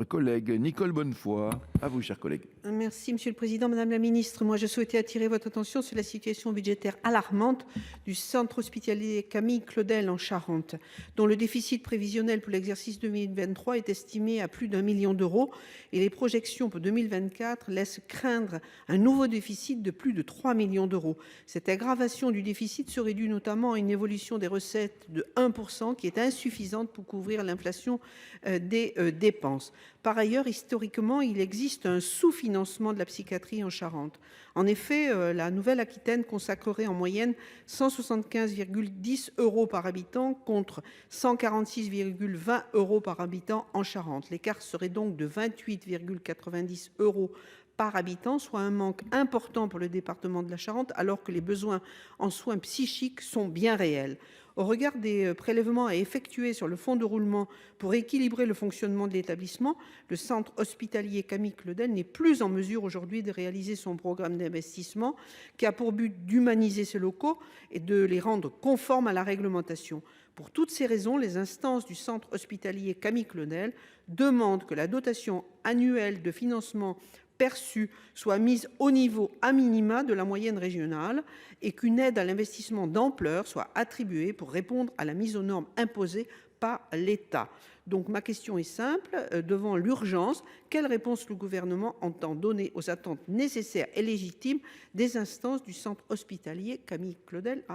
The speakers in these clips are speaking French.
collègue Nicole Bonnefoy. À vous, chers collègues. Merci, Monsieur le Président. Madame la Ministre, moi, je souhaitais attirer votre attention sur la situation budgétaire alarmante du centre hospitalier Camille Claudel en Charente, dont le déficit prévisionnel pour l'exercice 2023 est estimé à plus d'1 million d'euros et les projections pour 2024 laissent craindre un nouveau déficit de plus de 3 millions d'euros. Cette aggravation du déficit serait due notamment à une évolution des recettes de 1% qui est insuffisante pour couvrir l'inflation des dépenses. Par ailleurs, historiquement, il existe un sous-financement de la psychiatrie en Charente. En effet, la Nouvelle-Aquitaine consacrerait en moyenne 175,10 euros par habitant contre 146,20 euros par habitant en Charente. L'écart serait donc de 28,90 euros par habitant, soit un manque important pour le département de la Charente, alors que les besoins en soins psychiques sont bien réels. Au regard des prélèvements à effectuer sur le fonds de roulement pour équilibrer le fonctionnement de l'établissement, le centre hospitalier Camille Claudel n'est plus en mesure aujourd'hui de réaliser son programme d'investissement qui a pour but d'humaniser ses locaux et de les rendre conformes à la réglementation. Pour toutes ces raisons, les instances du centre hospitalier Camille Claudel demandent que la dotation annuelle de financement perçue soit mise au niveau à minima de la moyenne régionale et qu'une aide à l'investissement d'ampleur soit attribuée pour répondre à la mise aux normes imposée par l'État. Donc ma question est simple, devant l'urgence, quelle réponse le gouvernement entend donner aux attentes nécessaires et légitimes des instances du centre hospitalier Camille Claudel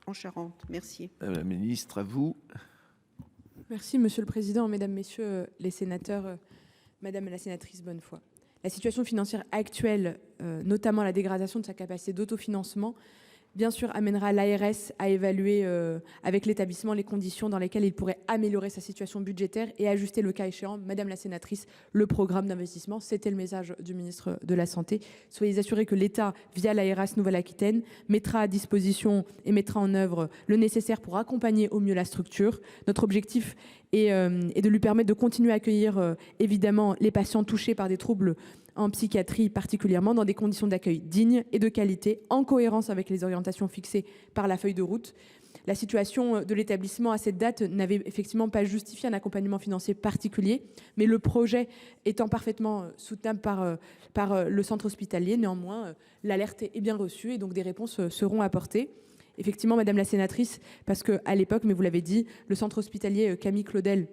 en Charente? Merci. Madame la ministre, à vous. Merci Monsieur le Président, Mesdames, Messieurs les sénateurs, Madame la sénatrice Bonnefoy. La situation financière actuelle, notamment la dégradation de sa capacité d'autofinancement, bien sûr, amènera l'ARS à évaluer avec l'établissement les conditions dans lesquelles il pourrait améliorer sa situation budgétaire et ajuster le cas échéant, Madame la sénatrice, le programme d'investissement. C'était le message du ministre de la Santé. Soyez assurés que l'État, via l'ARS Nouvelle-Aquitaine, mettra à disposition et mettra en œuvre le nécessaire pour accompagner au mieux la structure. Notre objectif est de lui permettre de continuer à accueillir évidemment les patients touchés par des troubles en psychiatrie particulièrement, dans des conditions d'accueil dignes et de qualité, en cohérence avec les orientations fixées par la feuille de route. La situation de l'établissement à cette date n'avait effectivement pas justifié un accompagnement financier particulier, mais le projet étant parfaitement soutenable par le centre hospitalier, néanmoins, l'alerte est bien reçue et donc des réponses seront apportées. Effectivement, Madame la sénatrice, parce qu'à l'époque, mais vous l'avez dit, le centre hospitalier Camille Claudel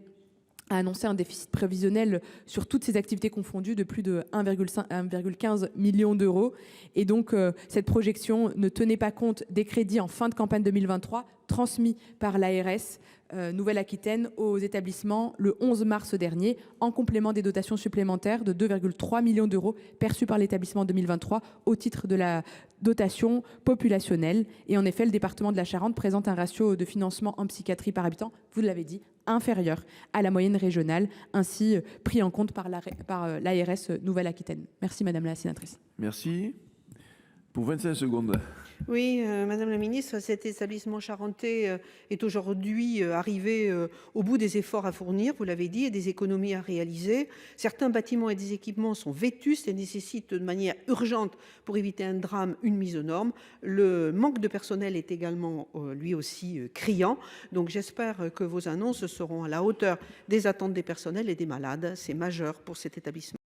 a annoncé un déficit prévisionnel sur toutes ses activités confondues de plus de 1,15 million d'euros. Et donc, cette projection ne tenait pas compte des crédits en fin de campagne 2023 transmis par l'ARS Nouvelle-Aquitaine aux établissements le 11 mars dernier, en complément des dotations supplémentaires de 2,3 millions d'euros perçues par l'établissement en 2023 au titre de la dotation populationnelle. Et en effet, le département de la Charente présente un ratio de financement en psychiatrie par habitant, vous l'avez dit, inférieur à la moyenne régionale, ainsi pris en compte par l'ARS Nouvelle-Aquitaine. Merci Madame la sénatrice. Merci. Pour 25 secondes. Oui, Madame la Ministre, cet établissement charentais est aujourd'hui arrivé au bout des efforts à fournir, vous l'avez dit, et des économies à réaliser. Certains bâtiments et des équipements sont vétustes et nécessitent de manière urgente, pour éviter un drame, une mise aux normes. Le manque de personnel est également lui aussi criant. Donc j'espère que vos annonces seront à la hauteur des attentes des personnels et des malades. C'est majeur pour cet établissement.